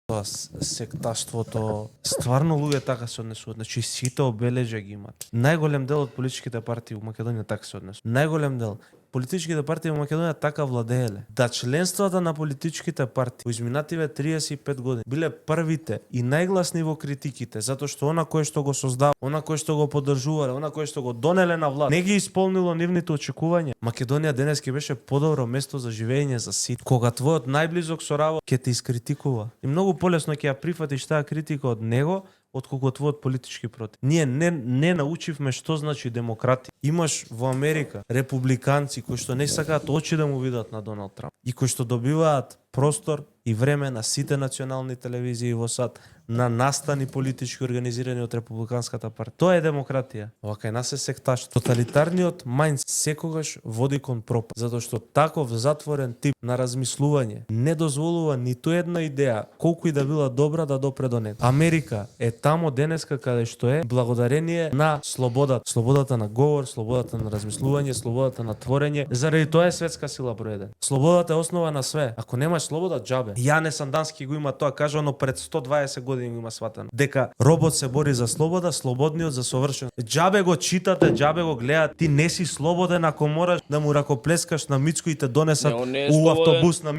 Тоа секташтвото, стварно луѓе така се однесуваат. Значи сите обележја ги имат. Најголем дел од политичките партии во Македонија така се однесуваат. Најголем дел. Политичките партии во Македонија така владееле. Да членствата на политичките партии во изминативе 35 години биле првите и најгласни во критиките, затоа што она кој што го создава, она кој што го поддржувале, она кој што го донеле на власт, не ги исполнило нивните очекувања. Македонија денески беше подобро место за живење за сите. Кога твојот најблизок соработник ќе те искритикува и многу полесно ќе ја прифатиш таа критика од него, отколку твојот политички против. Ние не научивме што значи демократија. Имаш во Америка републиканци кои што не сакаат очи да му видат на Доналд Трамп и кои што добиваат простор и време на сите национални телевизии во САД, на настани политички организирани од републиканската партија. Тоа е демократија. Ова кај нас е секташ. Тоталитарниот мајнд секогаш води кон пропаст, затоа што таков затворен тип на размислување не дозволува ниту една идеја, колку и да била добра, да допре до него. Америка е тамо денеска каде што е благодарение на слободата. Слободата на говор, слободата на размислување, слободата на творење. Заради тоа е светска сила број 1. Слободата е основа на све. Ако немаш слобода, џабе. Јане Сандански го има тоа кажано пред 120 години го има сватено. Дека робот се бори за слобода, слободниот за совршен. Џабе го читате, џабе го гледате. Ти не си слободен ако мораш да му ракоплескаш на Мицко и те донесат у автобус на Мицко.